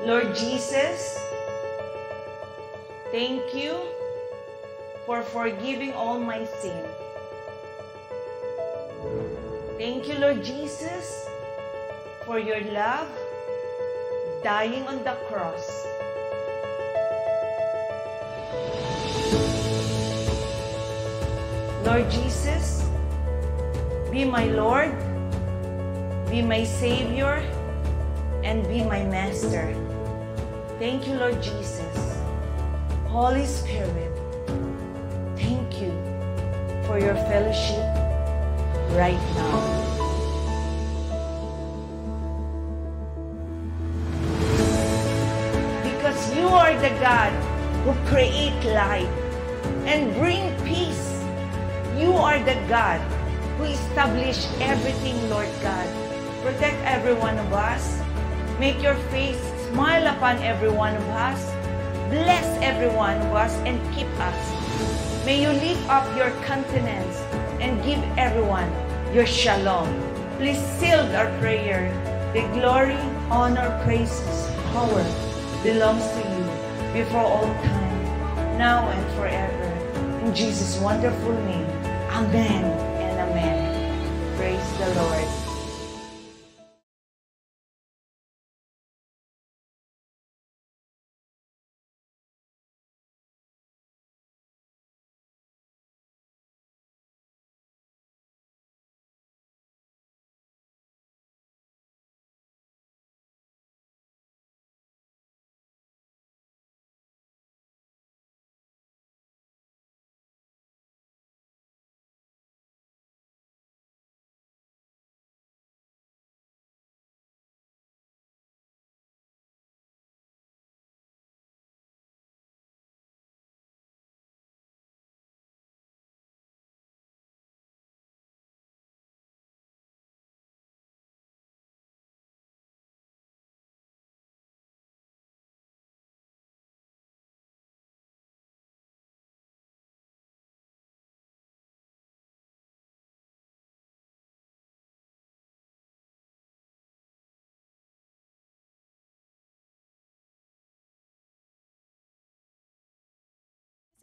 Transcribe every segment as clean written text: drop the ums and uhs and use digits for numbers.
Lord Jesus, thank you for forgiving all my sin. Thank you, Lord Jesus, for your love, dying on the cross. Lord Jesus, be my Lord, be my Savior, and be my Master. Thank you, Lord Jesus. Holy Spirit, thank you for your fellowship right now. Because you are the God who create light and bring peace. You are the God who established everything, Lord God. Protect every one of us. Make your face smile upon every one of us. Bless every one of us and keep us. May you lift up your countenance and give everyone your shalom. Please seal our prayer. The glory, honor, praises, power belongs to you before all time, now and forever. In Jesus' wonderful name, amen and amen. Praise the Lord.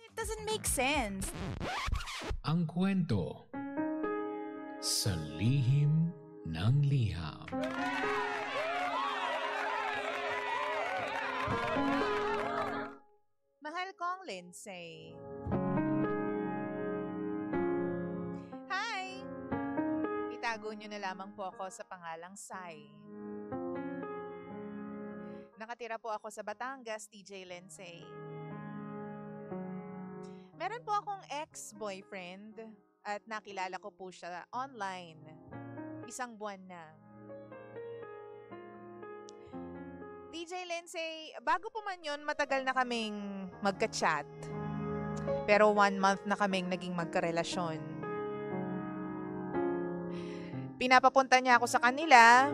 It doesn't make sense. Ang kwento sa lihim ng liham. Mahal kong Lindsay. Hi! Itago niyo na lamang po ako sa pangalang Sai. Nakatira po ako sa Batangas, TJ Lindsay. Meron po akong ex-boyfriend at nakilala ko po siya online. 1 buwan na. DJ Lindsay, bago po man yun, matagal na kaming magka-chat. Pero 1 month na kaming naging magkarelasyon. Pinapapunta niya ako sa kanila,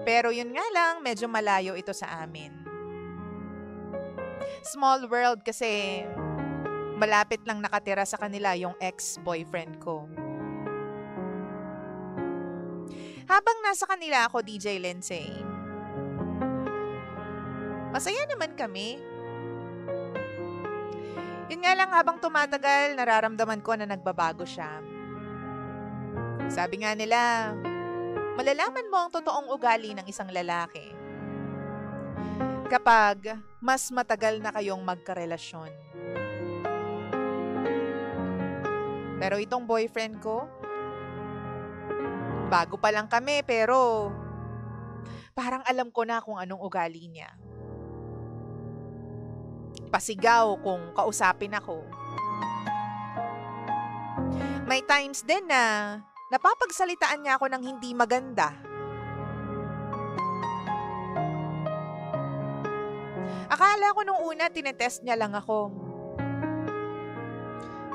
pero yun nga lang, medyo malayo ito sa amin. Small world kasi malapit lang nakatira sa kanila yung ex-boyfriend ko. Habang nasa kanila ako, DJ Lindsay, masaya naman kami. Yun nga lang, habang tumatagal, nararamdaman ko na nagbabago siya. Sabi nga nila, malalaman mo ang totoong ugali ng isang lalaki kapag mas matagal na kayong magkarelasyon. Pero itong boyfriend ko, bago pa lang kami pero parang alam ko na kung anong ugali niya. Pasigaw kung kausapin ako. May times din na napapagsalitaan niya ako ng hindi maganda. Akala ko nung una tinetest niya lang ako.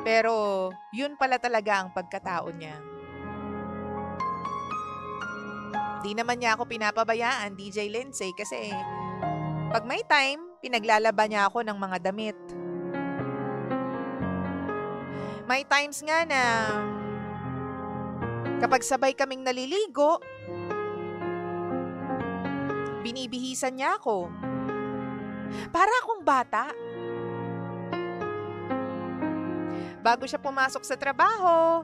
Pero yun pala talaga ang pagkatao niya. Di naman niya ako pinapabayaan, DJ Lindsay, kasi pag may time, pinaglalaban niya ako ng mga damit. May times nga na kapag sabay kaming naliligo, binibihisan niya ako. Para akong bata. Bago siya pumasok sa trabaho,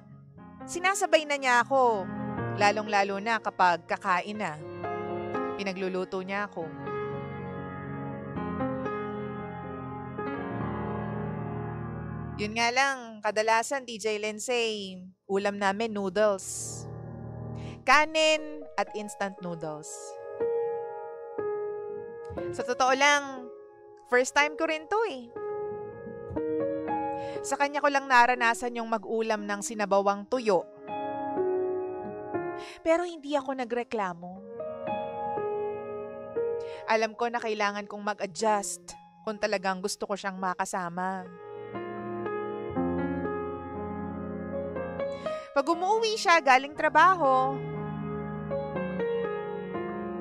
sinasabay na niya ako. Lalong-lalo na kapag kakain na. Pinagluluto niya ako. Yun nga lang, kadalasan DJ Lindsay, ulam namin noodles. Kanin at instant noodles. Sa totoo lang, first time ko rin to eh. Sa kanya ko lang naranasan yung mag-ulam ng sinabawang tuyo. Pero hindi ako nagreklamo. Alam ko na kailangan kong mag-adjust kung talagang gusto ko siyang makasama. Pag umuwi siya galing trabaho,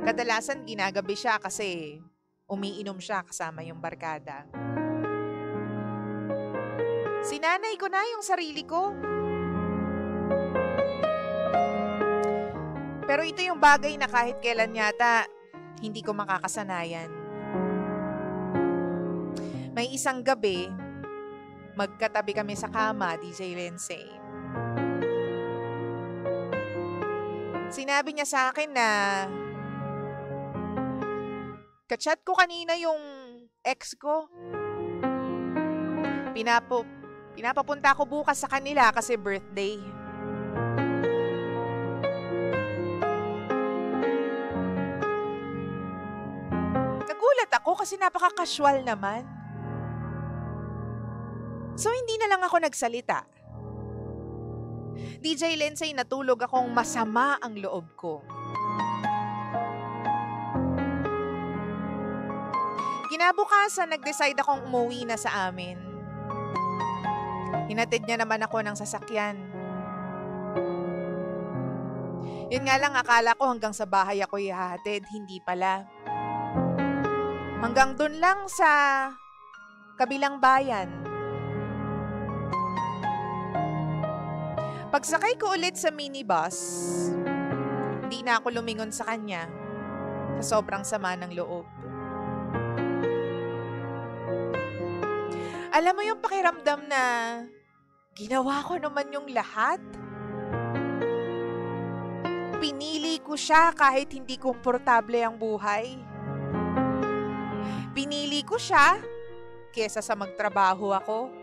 kadalasan ginagabi siya kasi umiinom siya kasama yung barkada. Sinanay ko na yung sarili ko. Pero ito yung bagay na kahit kailan yata hindi ko makakasanayan. May isang gabi, magkatabi kami sa kama, DJ Lindsay. Sinabi niya sa akin na kachat ko kanina yung ex ko. Pinapapunta ko bukas sa kanila kasi birthday. Nagulat ako kasi napaka-casual naman. So hindi na lang ako nagsalita. DJ Lindsay, natulog akong masama ang loob ko. Kinabukasan, nag-decide akong umuwi na sa amin. Hinatid niya naman ako ng sasakyan. Yun nga lang, akala ko hanggang sa bahay ako ihahatid, hindi pala. Hanggang dun lang sa kabilang bayan. Pagsakay ko ulit sa minibus, hindi na ako lumingon sa kanya sa sobrang sama ng loob. Alam mo yung pakiramdam na ginawa ko naman yung lahat? Pinili ko siya kahit hindi komportable ang buhay. Pinili ko siya kesa sa magtrabaho ako.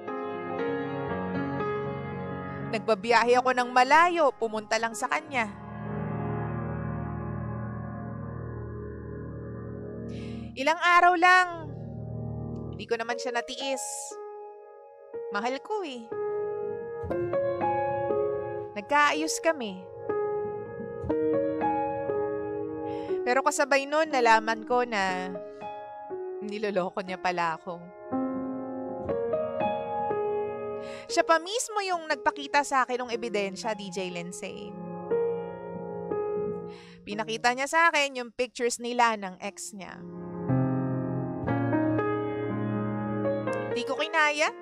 Nagbabiyahe ako ng malayo, pumunta lang sa kanya. Ilang araw lang, hindi ko naman siya natiis. Mahal ko eh. Nagkaayos kami. Pero kasabay nun, nalaman ko na niloloko niya pala ako. Siya pa mismo yung nagpakita sa akin ng ebidensya, DJ Lindsay. Pinakita niya sa akin yung pictures nila ng ex niya. Di ko kinaya.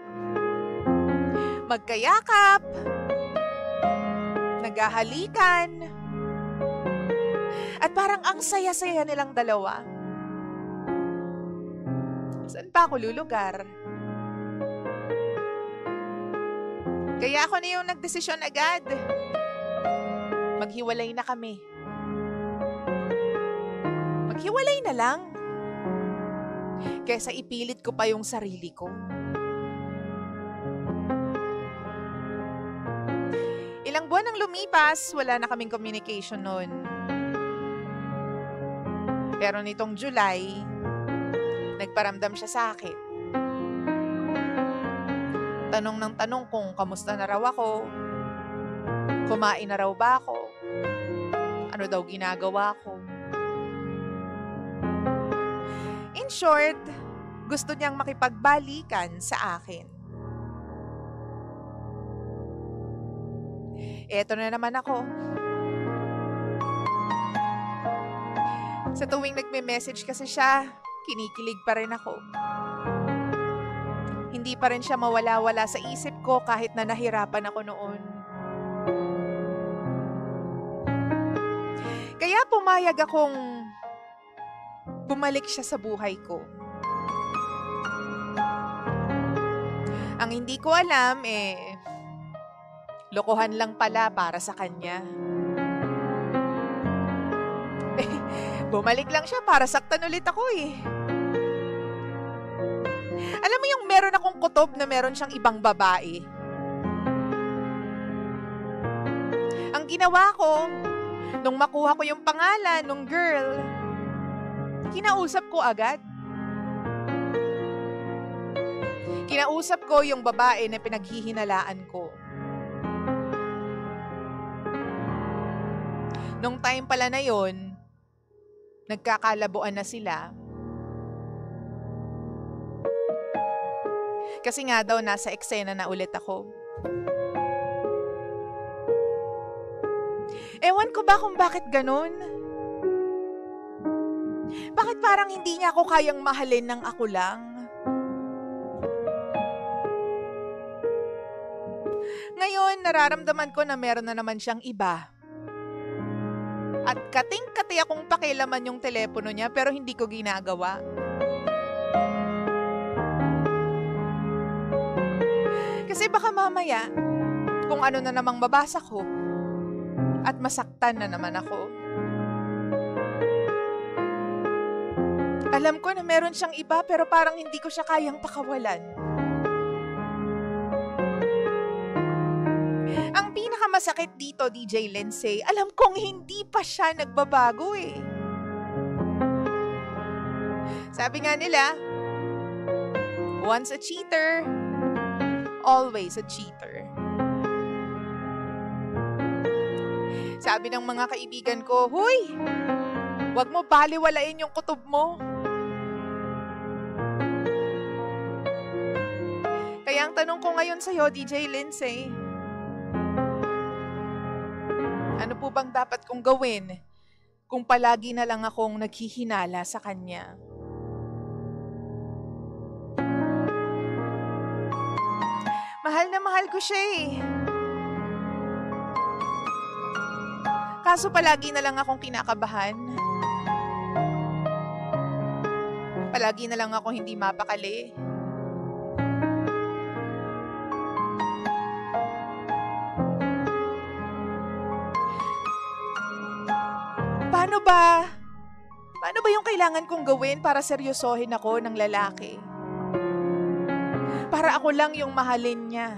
Magkayakap. Naghahalikan. At parang ang saya-saya nilang dalawa. Saan pa ako lulugar? Kaya ako na yung nagdesisyon agad. Maghiwalay na kami. Maghiwalay na lang. Kesa ipilit ko pa yung sarili ko. Ilang buwan ang lumipas, wala na kaming communication noon. Pero nitong July, nagparamdam siya sa akin. Tanong ng tanong kung kamusta na raw ako, kumain na raw ba ako, ano daw ginagawa ko. In short, gusto niyang makipagbalikan sa akin. Eto na naman ako. Sa tuwing nagme-message kasi siya, kinikilig pa rin ako. Hindi pa rin siya mawala-wala sa isip ko kahit na nahirapan ako noon. Kaya pumayag akong bumalik siya sa buhay ko. hindi ko alam, lokohan lang pala para sa kanya. Bumalik lang siya para saktan ulit ako Alam mo yung meron akong kutob na meron siyang ibang babae. Ang ginawa ko, nung makuha ko yung pangalan nung girl, kinausap ko agad. Kinausap ko yung babae na pinaghihinalaan ko. Nung time pala na yon, nagkakalabuan na sila. Kasi nga daw nasa eksena na ulit ako. Ewan ko ba kung bakit ganun? Bakit parang hindi niya ako kayang mahalin ng ako lang? Ngayon, nararamdaman ko na meron na naman siyang iba. At kating-kati akong pakialaman yung telepono niya pero hindi ko ginagawa. Kasi baka mamaya, kung ano na namang mabasa ko, at masaktan na naman ako. Alam ko na meron siyang iba pero parang hindi ko siya kayang pakawalan. Ang pinakamasakit dito, DJ Lindsay, alam kong hindi pa siya nagbabago Sabi nga nila, once a cheater, always a cheater. Sabi ng mga kaibigan ko, huy, wag mo baliwalain yung kutob mo. Kaya ang tanong ko ngayon sa'yo, DJ Lindsay, ano po bang dapat kong gawin kung palagi na lang akong naghihinala sa kanya? Mahal na mahal ko siya Kaso palagi na lang akong kinakabahan. Palagi na lang ako hindi mapakali. Paano ba yung kailangan kong gawin para seryosohin ako ng lalaki? Para ako lang yung mahalin niya.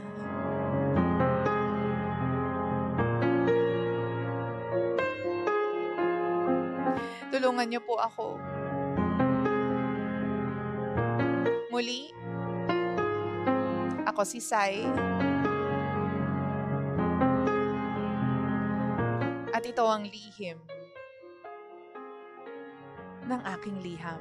Tulungan niyo po ako. Muli, ako si Sai. At ito ang lihim ng aking liham.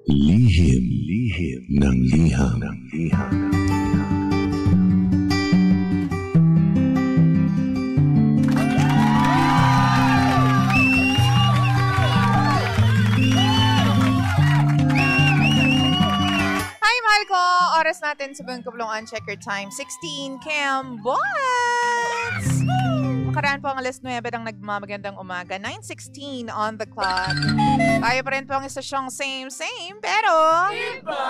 Lihim ng liham. Oras natin sa buong kablongan, checker time 16 Cam Bots! Makaraan po ang alas 9 ng nagmamagandang umaga, 9:16 on the clock. Tayo pa rin po ang isasyong same pero iba!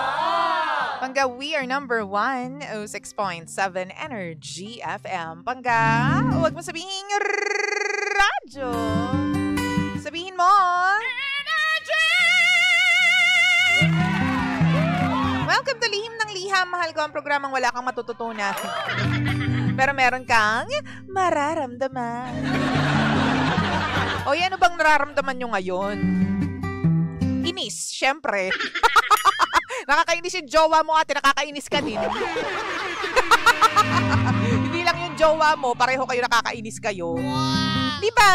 Pangga, we are number 106.7 Energy FM. Pangga, huwag mo sabihin radyo. Sabihin mo welcome to Lihim ng Liham. Mahal ko ang programang wala kang matututunan. Pero meron kang mararamdaman. O ano bang nararamdaman nyo ngayon? Inis, syempre. Nakakainis yung jowa mo ate, nakakainis ka din. Hindi lang yung jowa mo, pareho kayo nakakainis kayo. Diba?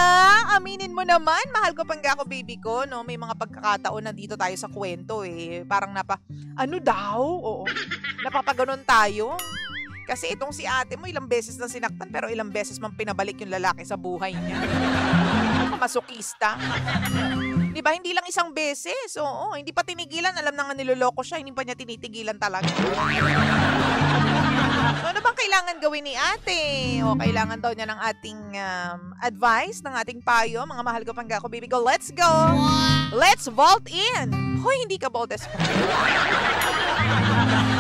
Aminin mo naman, mahal ko pang ako baby ko, no? May mga pagkakataon na dito tayo sa kwento Parang ano daw? Oo. Napapaganon tayo. Kasi itong si ate mo ilang beses na sinaktan pero ilang beses man pinabalik yung lalaki sa buhay niya. Masokista. Diba? Hindi lang isang beses. Oo. Hindi pa tinigilan. Alam na nga niloloko siya. Hindi pa niya tinitigilan talaga. So, Ano bang kailangan gawin ni ate? O kailangan daw niya ng ating advice, ng ating payo. Mga mahal ko pang ako, baby ko. Let's go! Let's vault in! Hoy, hindi ka boltes pa.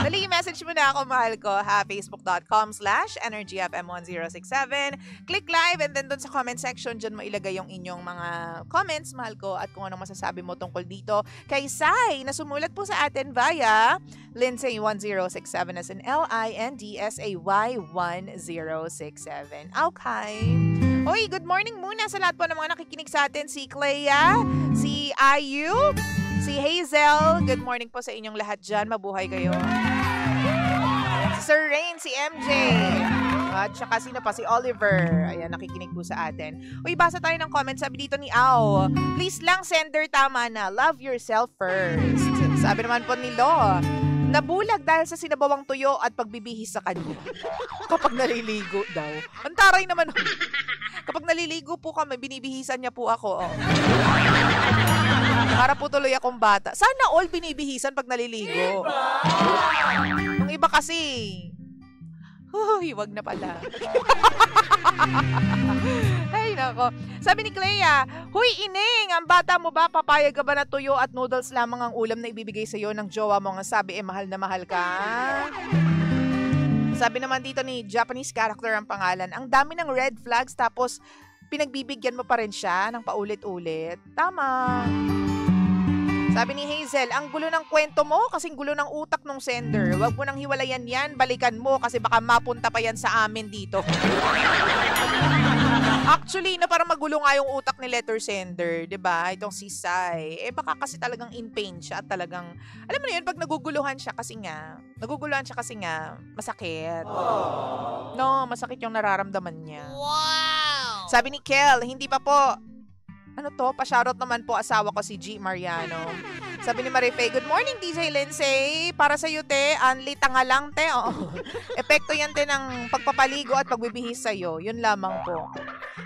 Dali, message mo na ako, mahal ko, ha? Facebook.com/EnergyFM1067. Click live and then dun sa comment section, dyan mo ilagay yung inyong mga comments, mahal ko, at kung anong masasabi mo tungkol dito kay Sai, na sumulat po sa atin via Lindsay1067 as in LINDSAY 1067. Okay. Hoy, good morning muna sa lahat po ng mga nakikinig sa atin. Si Clea, si Ayu, si Hazel. Good morning po sa inyong lahat dyan. Mabuhay kayo. Si Sir Rain, si MJ. At saka sino pa? Si Oliver. Ayan, nakikinig po sa atin. Uy, basa tayo ng comment. Sabi dito ni Au, please lang, sender, tama na. Love yourself first. Sabi naman po ni Lo, nabulag dahil sa sinabawang tuyo at pagbibihis sa kanya. Kapag naliligo daw. Ang taray naman. Kapag naliligo po kami, binibihisan niya po ako. Oh. Para po tuloy akong bata. Sana all binibihisan pag naliligo. Yung iba kasi, wag na pala. Ay, nako. Sabi ni Clea, huy, Ining, ang bata mo ba, papayag ka ba na tuyo at noodles lamang ang ulam na ibibigay sa'yo ng jowa mo? Ang sabi, mahal na mahal ka. Sabi naman dito ni Japanese character ang pangalan, ang dami ng red flags tapos pinagbibigyan mo pa rin siya ng paulit-ulit. Tama. Sabi ni Hazel, ang gulo ng kwento mo kasing gulo ng utak ng sender. Huwag mo nang hiwalayan yan, balikan mo kasi baka mapunta pa yan sa amin dito. Actually, na parang magulo nga yung utak ni letter sender, 'di ba? Itong si Sai. Baka kasi talagang in pain siya at talagang, alam mo na yun, pag naguguluhan siya kasi nga masakit. No, masakit yung nararamdaman niya. Wow! Sabi ni Kel, hindi pa po. Ano to? Pa-shoutout naman po asawa ko si G. Mariano. Sabi ni Marife, good morning DJ Lindsay. Para sa iyo te, anli tanga lang te. Oo. Epekto yan te ng pagpapaligo at pagbibihis sa iyo. Yun lamang po.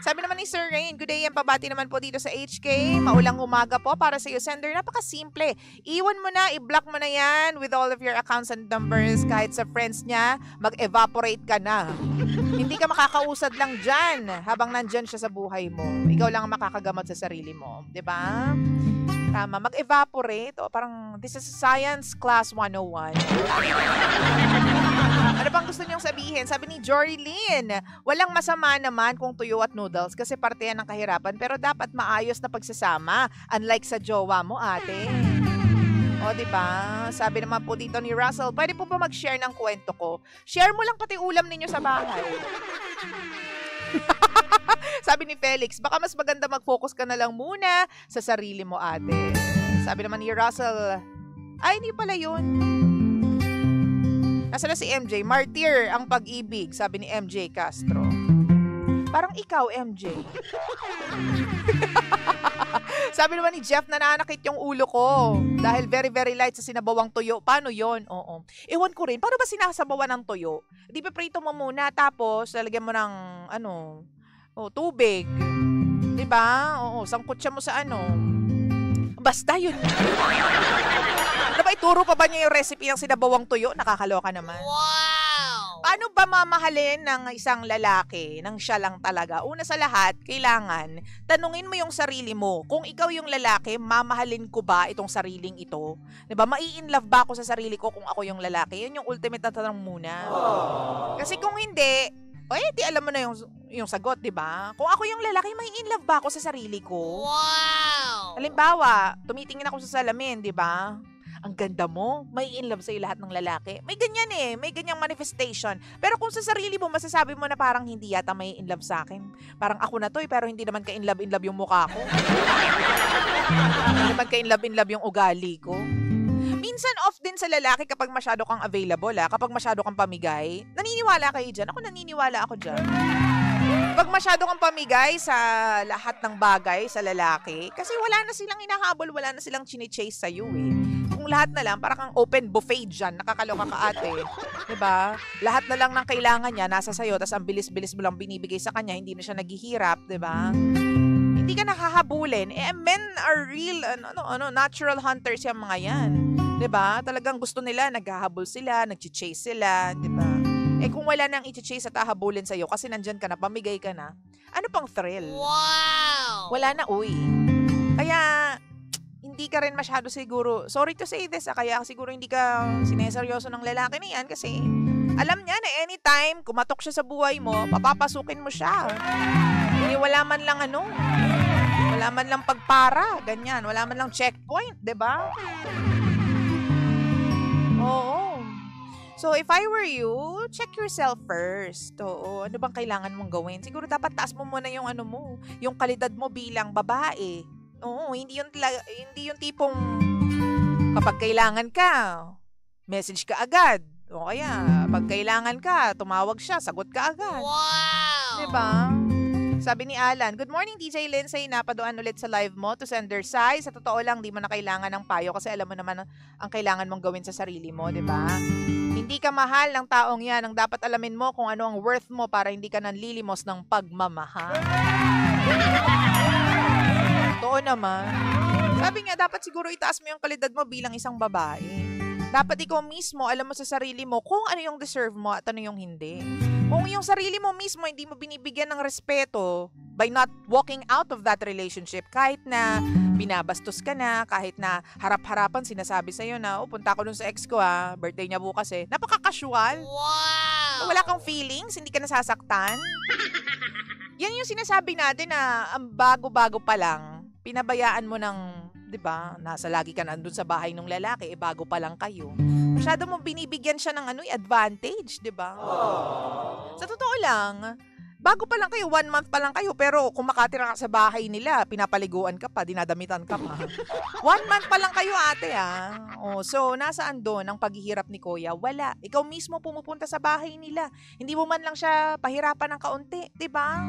Sabi naman ni Sir Rain, good day, ang pabati naman po dito sa HK. Maulang umaga po para sa iyo, sender. Napaka-simple. Iwan mo na, i-block mo na yan with all of your accounts and numbers. Kahit sa friends niya, mag-evaporate ka na. Hindi ka makakausad lang dyan habang nandyan siya sa buhay mo. Ikaw lang ang makakagamot sa sarili mo. 'Di ba? Tama, mag-evaporate. O, parang, this is science class 101. Ano bang gusto niyong sabihin? Sabi ni Jory Lynn, walang masama naman kung tuyo at noodles kasi parte yan ng kahirapan pero dapat maayos na pagsasama. Unlike sa jowa mo, ate. O, diba? Sabi naman po dito ni Russell, pwede po ba mag-share ng kwento ko? Share mo lang pati ulam ninyo sa bahay. Sabi ni Felix, baka mas maganda mag-focus ka na lang muna sa sarili mo, ate. Sabi naman ni Russell, ay, hindi pala yun. Nasa na si MJ, martyr ang pag-ibig, sabi ni MJ Castro. Parang ikaw, MJ. Sabi naman ni Jeff, nananakit yung ulo ko dahil very, very light sa sinabawang tuyo. Paano yon? Oo. Ewan ko rin, paano ba sinasabawan ng tuyo? Di ba prito mo muna, tapos lalagyan mo ng, tubig. Di ba? Oo, sangkot siya mo sa Basta yun. Diba, ituro pa ba niya yung recipe ng sinabawang tuyo? Nakakaloka naman. Wow! Paano ba mamahalin ng isang lalaki nang siya lang talaga? Una sa lahat, kailangan tanungin mo yung sarili mo. Kung ikaw yung lalaki, mamahalin ko ba itong sariling ito? Diba, mai-inlove ba ako sa sarili ko kung ako yung lalaki? Yun yung ultimate na tanong muna. Kasi kung hindi, di alam mo na yung sagot, di ba? Kung ako yung lalaki, may in love ba ako sa sarili ko? Wow! Halimbawa, tumitingin ako sa salamin, di ba? Ang ganda mo, may in love sa'yo lahat ng lalaki. May ganyan may ganyang manifestation. Pero kung sa sarili mo, masasabi mo na parang hindi yata may in love sa akin. Parang ako na to pero hindi naman ka in love yung mukha ko. Hindi naman ka in love yung ugali ko. Minsan off din sa lalaki kapag masyado kang available, kapag masyado kang pamigay. Naniniwala kayo dyan? Ako naniniwala ako dyan. Pag masyado kang pamigay sa lahat ng bagay sa lalaki, kasi wala na silang hinahabol, wala na silang chine-chase sa'yo Kung lahat na lang, parang kang open buffet dyan, nakakaloka ka ate. Diba? Lahat na lang ng kailangan niya, nasa sayo, tas ang bilis-bilis mo lang binibigay sa kanya, hindi na siya naghihirap, diba? Hindi ka nakahabulin. Men are real, natural hunters yung mga yan. 'Di ba? Talagang gusto nila, naghahabol sila, nagchi-chase sila, 'di ba? kung wala nang i-chase at hahabulin sa'yo kasi nandyan ka na, pamigay ka na, ano pang thrill? Wow! Wala na, uy. Kaya, hindi ka rin masyado siguro, sorry to say this, kaya siguro hindi ka sineseryoso ng lalaki na yan kasi alam niya na anytime kumatok siya sa buhay mo, papapasukin mo siya. Hindi wala man lang wala man lang pagpara, ganyan, wala man lang checkpoint, 'di ba? Oo. So, if I were you, check yourself first. Oo, ano bang kailangan mong gawin? Siguro dapat taas mo muna yung yung kalidad mo bilang babae. Oo, hindi yung tipong kapag kailangan ka, message ka agad. O kaya, pag kailangan ka, tumawag siya, sagot ka agad. Wow! Diba? Sabi ni Alan, good morning DJ Lindsay, napaduan ulit sa live mo to send their size. Sa totoo lang, di mo na kailangan ng payo kasi alam mo naman ang kailangan mong gawin sa sarili mo, di ba? Hindi ka mahal ng taong yan. Ang dapat alamin mo kung ano ang worth mo para hindi ka nanlilimos ng pagmamahal. Totoo naman. Sabi nga, dapat siguro itaas mo yung kalidad mo bilang isang babae. Dapat ikaw mismo, alam mo sa sarili mo kung ano yung deserve mo at ano yung hindi. Kung yung sarili mo mismo hindi mo binibigyan ng respeto by not walking out of that relationship, kahit na binabastos ka na, kahit na harap-harapan sinasabi sa'yo na, punta ko dun sa ex ko birthday niya bukas napaka-casual. Wow! Wala kang feelings, hindi ka nasasaktan. Yan yung sinasabi natin na ang bago-bago pa lang, pinabayaan mo ng, di ba, nasa lagi ka nandun sa bahay ng lalaki, bago pa lang kayo. Masyado mong binibigyan siya ng advantage, di ba? Sa totoo lang, bago pa lang kayo, 1 month pa lang kayo, pero kung makatira ka sa bahay nila, pinapaliguan ka pa, dinadamitan ka pa. 1 month pa lang kayo, ate, so, nasaan doon ang paghihirap ni Kuya? Wala. Ikaw mismo pumupunta sa bahay nila. Hindi mo man lang siya pahirapan ng kaunti, di ba?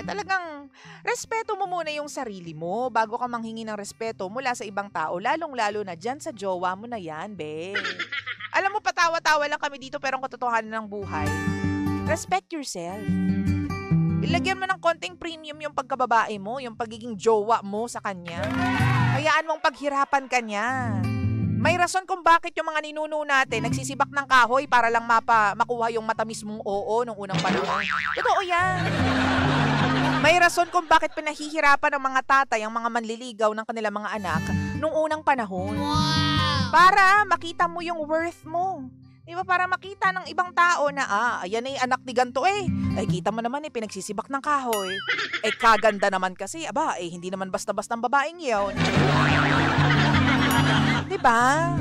Talagang respeto mo muna yung sarili mo bago ka manghingi ng respeto mula sa ibang tao, lalong-lalo na dyan sa jowa mo na yan, be. Alam mo, patawa-tawa lang kami dito pero ang katotohanan ng buhay, respect yourself. Ilagyan mo ng konting premium yung pagkababae mo, yung pagiging jowa mo sa kanya. Hayaan mong paghirapan ka niya. May rason kung bakit yung mga ninuno natin nagsisibak ng kahoy para lang makuha yung matamis mong oo nung unang panahon. Totoo yan. May rason kung bakit pinahihirapan ng mga tatay ang mga manliligaw ng kanilang mga anak nung unang panahon. Wow! Para makita mo yung worth mo. Di ba? Para makita ng ibang tao na, ayan ay anak ni ganto Ay, kita mo naman pinagsisibak ng kahoy. Kaganda naman kasi. Hindi naman basta-basta ang babaeng yun. Di ba?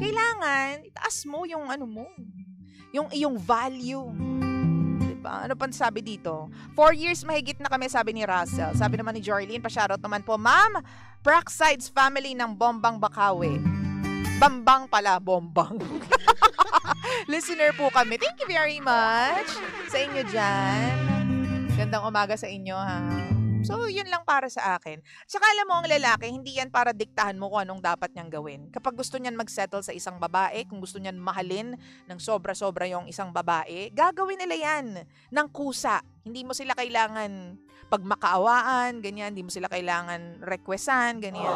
Kailangan, itaas mo yung yung iyong value. Ano pang sabi dito? 4 years mahigit na kami, sabi ni Russell. Sabi naman ni Jorlene, pa-shoutout naman po, Ma'am, Praxides family ng Bombang Bakawe. Bambang pala, Bombang. Listener po kami. Thank you very much sa inyo dyan. Gandang umaga sa inyo, So, yun lang para sa akin. Tsaka alam mo, ang lalaki, hindi yan para diktahan mo kung anong dapat niyang gawin. Kapag gusto niyan mag-settle sa isang babae, kung gusto niyan mahalin ng sobra-sobra yung isang babae, gagawin nila yan ng kusa. Hindi mo sila kailangan pagmakaawaan, ganyan. Hindi mo sila kailangan requestan, ganyan.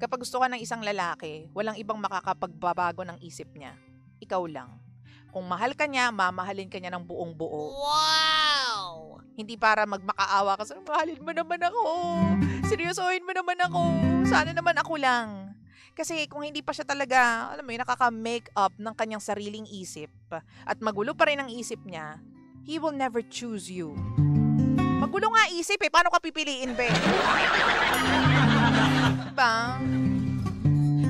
Kapag gusto ka ng isang lalaki, walang ibang makakapagbabago ng isip niya. Ikaw lang. Kung mahal ka niya, mamahalin ka niya ng buong buo. Wow! Hindi para magmakaawa ka sa, mahalin mo naman ako. Seryosohin mo naman ako. Sana naman ako lang. Kasi kung hindi pa siya talaga, alam mo yun, nakaka-make up ng kanyang sariling isip at magulo pa rin ang isip niya, he will never choose you. Magulo nga isip paano ka pipiliin, be? Diba?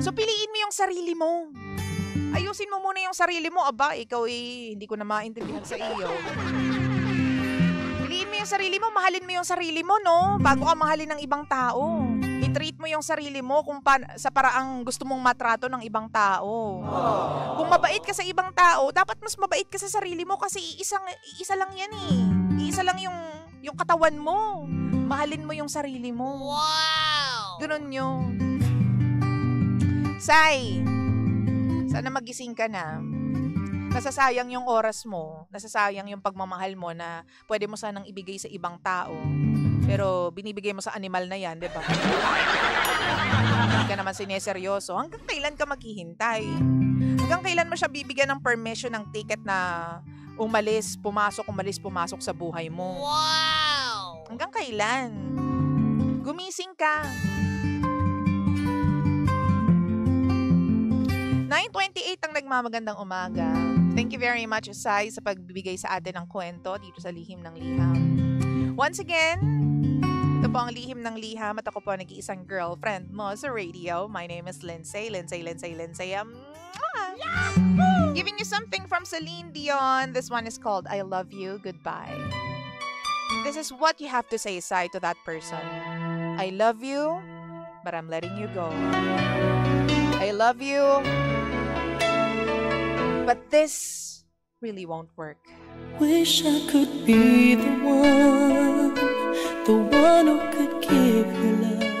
So, piliin mo yung sarili mo. Ayusin mo muna yung sarili mo. Ikaw hindi ko na maintindihan sa iyo. Piliin mo yung sarili mo, mahalin mo yung sarili mo, no? Bago ka mahalin ng ibang tao. I-treat mo yung sarili mo sa paraang gusto mong matrato ng ibang tao. Kung mabait ka sa ibang tao, dapat mas mabait ka sa sarili mo kasi iisa lang yan Iisa lang yung katawan mo. Mahalin mo yung sarili mo. Wow! Ganun yun. Sai, sana magising ka na. Nasasayang yung oras mo, nasasayang yung pagmamahal mo na pwede mo sanang ibigay sa ibang tao. Pero binibigay mo sa animal na yan, di ba? Hindi ka naman sineseryoso. Hanggang kailan ka maghihintay? Hanggang kailan mo siya bibigyan ng permission ng ticket na umalis, pumasok sa buhay mo? Wow! Hanggang kailan? Gumising ka. 9:28 ang nagmamagandang umaga. Thank you very much, Sai, sa pagbibigay sa atin ng kwento dito sa Lihim ng Liham. Once again, ito po ang Lihim ng Liham at ako po nag-iisang girlfriend mo sa radio. My name is Lindsay. Giving you something from Celine Dion. This one is called I Love You, Goodbye. This is what you have to say, Sai, to that person. I love you, but I'm letting you go. I love you, but this really won't work. Wish I could be the one who could give you love.